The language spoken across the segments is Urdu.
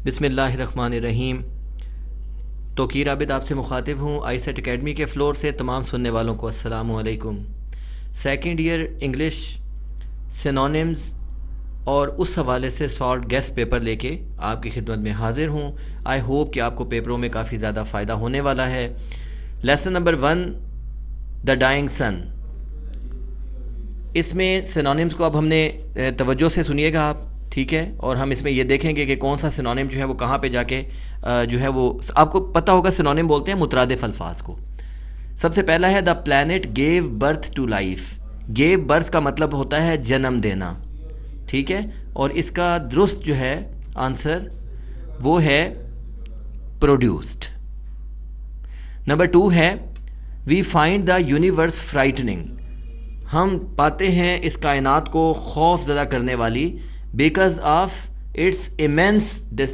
بسم اللہ الرحمن الرحیم۔ توقیر عابد آپ سے مخاطب ہوں آئی سیٹ اکیڈمی کے فلور سے۔ تمام سننے والوں کو السلام علیکم۔ سیکنڈ ایئر انگلش سینونیمز اور اس حوالے سے سالٹ گیسٹ پیپر لے کے آپ کی خدمت میں حاضر ہوں۔ آئی ہوپ کہ آپ کو پیپروں میں کافی زیادہ فائدہ ہونے والا ہے۔ لیسن نمبر 1، دا ڈائنگ سن۔ اس میں سینونیمز کو اب ہم نے توجہ سے سنیے گا آپ، ٹھیک ہے، اور ہم اس میں یہ دیکھیں گے کہ کون سا سینونیم جو ہے وہ کہاں پہ جا کے جو ہے وہ آپ کو پتہ ہوگا۔ سینونیم بولتے ہیں مترادف الفاظ کو۔ سب سے پہلا ہے the plant give birth to life. Give birth کا مطلب ہوتا ہے جنم دینا، ٹھیک ہے، اور اس کا درست جو ہے آنسر وہ ہے پروڈیوسڈ۔ نمبر 2 ہے وی فائنڈ دا یونیورس فرائٹننگ۔ ہم پاتے ہیں اس کائنات کو خوف زدہ کرنے والی، بیکاز آف اٹس ایمینس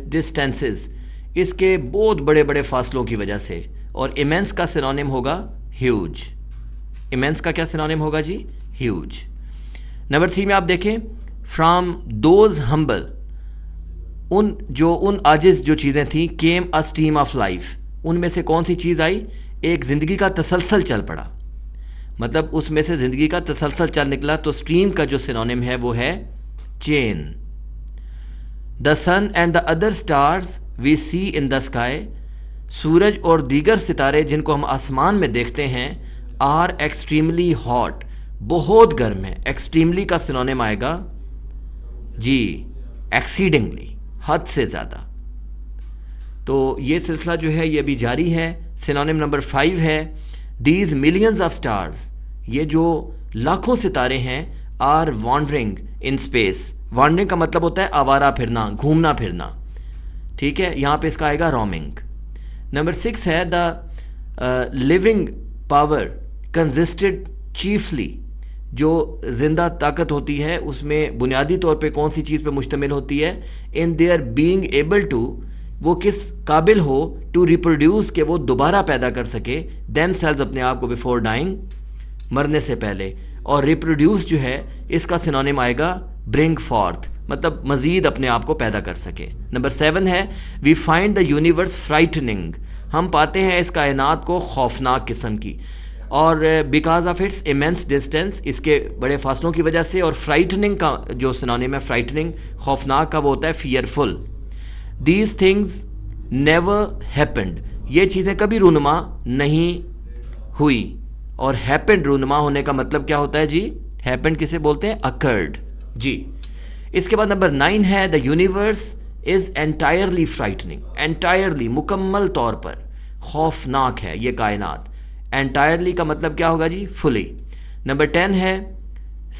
ڈسٹینسز، اس کے بہت بڑے بڑے فاصلوں کی وجہ سے۔ اور ایمینس کا سینونیم ہوگا ہیوج۔ ایمینس کا کیا سینونیم ہوگا جی؟ ہیوج۔ نمبر 3 میں آپ دیکھیں فرام دوز ہمبل، ان عاجز جو چیزیں تھیں، came a stream of life, ان میں سے کون سی چیز آئی؟ ایک زندگی کا تسلسل چل پڑا، مطلب اس میں سے زندگی کا تسلسل چل نکلا۔ تو اسٹریم کا جو سینونیم ہے وہ ہے چین۔ The sun and the other stars we see in the sky, سورج اور دیگر ستارے جن کو ہم آسمان میں دیکھتے ہیں، آر ایکسٹریملی ہاٹ، بہت گرم ہے۔ ایکسٹریملی کا سینونیم آئے گا جی ایکسیڈنگلی، حد سے زیادہ۔ تو یہ سلسلہ جو ہے یہ ابھی جاری ہے۔ سینونیم نمبر 5 ہے دیز ملینز آف اسٹارز، یہ جو لاکھوں ستارے ہیں، are wandering in space. Wandering کا مطلب ہوتا ہے آوارہ پھرنا، گھومنا پھرنا، ٹھیک ہے، یہاں پہ اس کا آئے گا رومنگ۔ نمبر 6 ہے دا لیونگ پاور کنزسٹڈ چیفلی، جو زندہ طاقت ہوتی ہے اس میں بنیادی طور پہ کون سی چیز پہ مشتمل ہوتی ہے؟ In their being able to, وہ کس قابل ہو، ٹو ریپروڈیوس، کہ وہ دوبارہ پیدا کر سکے، دیم سیلز، اپنے آپ کو، بیفور ڈائنگ، مرنے سے پہلے۔ اور ریپروڈیوس جو ہے اس کا سینونیم آئے گا برنگ فورتھ، مطلب مزید اپنے آپ کو پیدا کر سکے۔ نمبر 7 ہے وی فائنڈ دا یونیورس فرائٹننگ، ہم پاتے ہیں اس کائنات کو خوفناک قسم کی، اور بیکاز آف اٹس ایمینس ڈسٹینس، اس کے بڑے فاصلوں کی وجہ سے۔ اور فرائٹننگ کا جو سینونیم ہے فرائٹننگ، خوفناک کا، وہ ہوتا ہے fearful. These things never happened, یہ چیزیں کبھی رونما نہیں ہوئی۔ اور ہیپنڈ، رونما ہونے کا مطلب کیا ہوتا ہے جی؟ ہیپنڈ کسے بولتے ہیں؟ اکرڈ جی۔ اس کے بعد نمبر 9 ہے the universe is entirely frightening, entirely, مکمل طور پر خوفناک ہے یہ کائنات۔ انٹائرلی کا مطلب کیا ہوگا جی؟ فلی۔ نمبر 10 ہے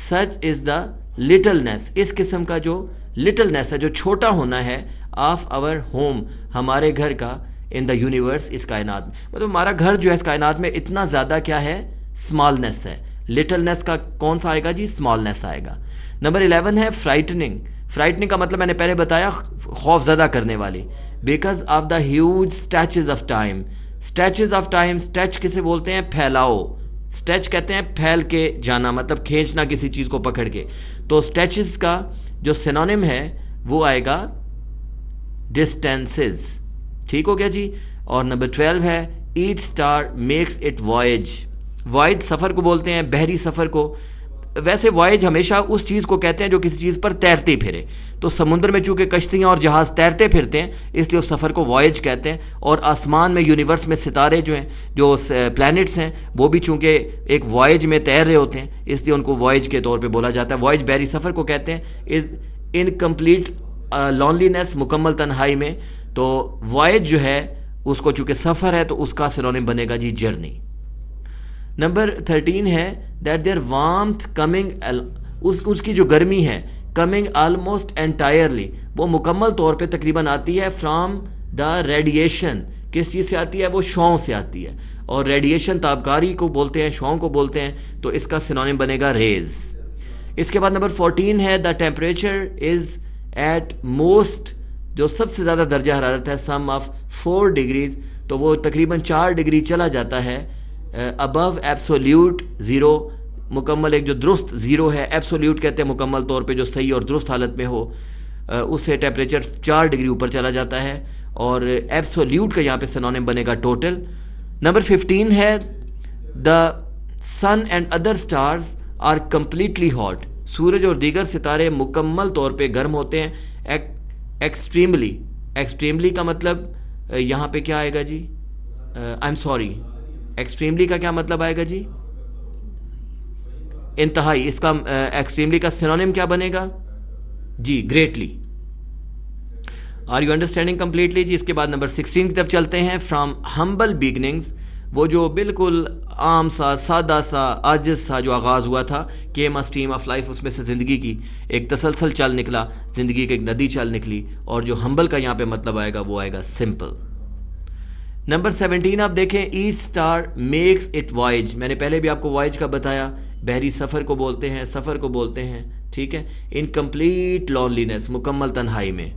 سچ از دا لٹلنیس، اس قسم کا جو لٹلنیس ہے، جو چھوٹا ہونا ہے، آف آور ہوم، ہمارے گھر کا، ان دا یونیورس، اس کائنات میں، مطلب ہمارا گھر جو ہے اس کائنات میں اتنا زیادہ کیا ہے؟ اسمالنیس ہے۔ لٹلنیس کا کون سا آئے گا جی؟ اسمالنیس آئے گا۔ نمبر 11 ہے فرائٹننگ۔ فرائٹننگ کا مطلب میں نے پہلے بتایا، خوف زدہ کرنے والی، because of the huge stitches of time. Stitches of time, stitch کسے بولتے ہیں؟ پھیلاؤ۔ اسٹیچ کہتے ہیں پھیل کے جانا، مطلب کھینچنا کسی چیز کو پکڑ کے۔ تو اسٹیچز کا جو سینونیم ہے وہ آئے گا ڈسٹینسز، ٹھیک ہو گیا جی۔ اور نمبر 12 ہے each star makes it voyage. Voyage سفر کو بولتے ہیں، بحری سفر کو۔ ویسے وائج ہمیشہ اس چیز کو کہتے ہیں جو کسی چیز پر تیرتی پھرے، تو سمندر میں چونکہ کشتیاں اور جہاز تیرتے پھرتے ہیں، اس لیے اس سفر کو وائج کہتے ہیں۔ اور آسمان میں، یونیورس میں ستارے جو ہیں، جو پلانٹس ہیں، وہ بھی چونکہ ایک وائج میں تیر رہے ہوتے ہیں، اس لیے ان کو وائج کے طور پہ بولا جاتا ہے۔ وائج بحری سفر کو کہتے ہیں۔ ان کمپلیٹ لونلینس، مکمل تنہائی میں، تو وائج جو ہے اس کو چونکہ سفر ہے تو اس کا سینونیم بنے گا جی جرنی۔ نمبر 13 ہے دیٹ دیئر وارمتھ کمنگ، اس کی جو گرمی ہے، کمنگ آلموسٹ انٹائرلی، وہ مکمل طور پہ تقریباً آتی ہے فرام دا ریڈیشن، کس چیز سے آتی ہے؟ وہ شعاؤں سے آتی ہے۔ اور ریڈیشن تابکاری کو بولتے ہیں، شعاؤں کو بولتے ہیں، تو اس کا سینونیم بنے گا ریز۔ اس کے بعد نمبر 14 ہے the temperature is at most, جو سب سے زیادہ درجہ حرارت ہے، سم آف 4 ڈگریز، تو وہ تقریباً 4 ڈگری چلا جاتا ہے ابو ایبسولیوٹ زیرو، مکمل ایک جو درست زیرو ہے، ایبسولیوٹ کہتے ہیں مکمل طور پہ جو صحیح اور درست حالت میں ہو۔ اس سے ٹیمپریچر 4 ڈگری اوپر چلا جاتا ہے. اور ایبسولوٹ کا یہاں پہ سنونیم بنے گا ٹوٹل. نمبر 15 ہے the sun and other stars are completely hot. سورج اور دیگر ستارے مکمل طور پہ گرم ہوتے ہیں. ایکسٹریملی. ایکسٹریملی کا مطلب یہاں پہ کیا آئے گا جی؟ آئی ایم سوری, ایکسٹریملی کا کیا مطلب آئے گا جی؟ انتہائی. اس کا ایکسٹریملی کا سینونیم کیا بنے گا جی؟ Greatly. Are you understanding completely جی؟ اس کے بعد نمبر 16 کی طرف چلتے ہیں. فرام ہمبل بگننگز, وہ جو بالکل عام سا سادہ سا عاجز سا جو آغاز ہوا تھا, came a stream of life, اس میں سے زندگی کی ایک تسلسل چل نکلا, زندگی کی ایک ندی چل نکلی. اور جو ہمبل کا یہاں پہ مطلب آئے گا وہ آئے گا سمپل. نمبر 17 آپ دیکھیں, each star makes it voyage. میں نے پہلے بھی آپ کو وائج کا بتایا, بحری سفر کو بولتے ہیں, سفر کو بولتے ہیں, ٹھیک ہے. ان کمپلیٹ لونلینس, مکمل تنہائی میں.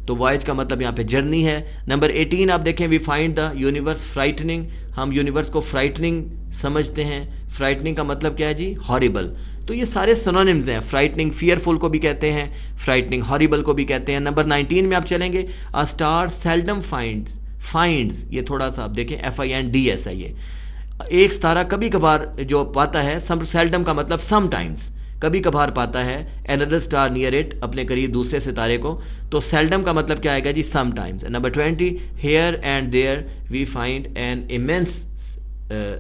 تو وائج کا مطلب یہاں پہ جرنی ہے. نمبر 18 آپ دیکھیں, وی فائنڈ دا یونیورس فرائٹننگ. ہم یونیورس کو فرائٹننگ سمجھتے ہیں. فرائٹننگ کا مطلب کیا ہے جی؟ ہاریبل. تو یہ سارے سنونمز ہیں. فرائٹننگ فیئرفل کو بھی کہتے ہیں, فرائٹننگ ہاریبل کو بھی کہتے ہیں. نمبر 19 میں آپ چلیں گے, ا اسٹار سیلڈم فائنڈز. یہ تھوڑا سا آپ دیکھیں, FINDS ہے. یہ ایک ستارہ کبھی کبھار جو پاتا ہے, سیلڈم کا مطلب سم ٹائمز, کبھی کبھار پاتا ہے another star near it, اپنے قریب دوسرے ستارے کو. تو سیلڈم کا مطلب کیا آئے گا جی؟ Sometimes. Number 20, here and there we find an immense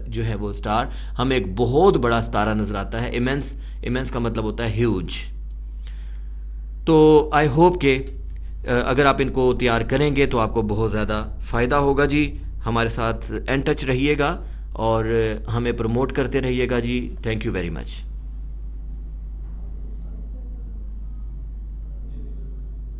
جو ہے وہ اسٹار, ہمیں ایک بہت بڑا ستارہ نظر آتا ہے. immense کا مطلب ہوتا ہے ہیوج. تو آئی ہوپ کہ اگر آپ ان کو تیار کریں گے تو آپ کو بہت زیادہ فائدہ ہوگا جی. ہمارے ساتھ ان ٹچ رہیے گا اور ہمیں پروموٹ کرتے رہیے گا جی. Thank you very much.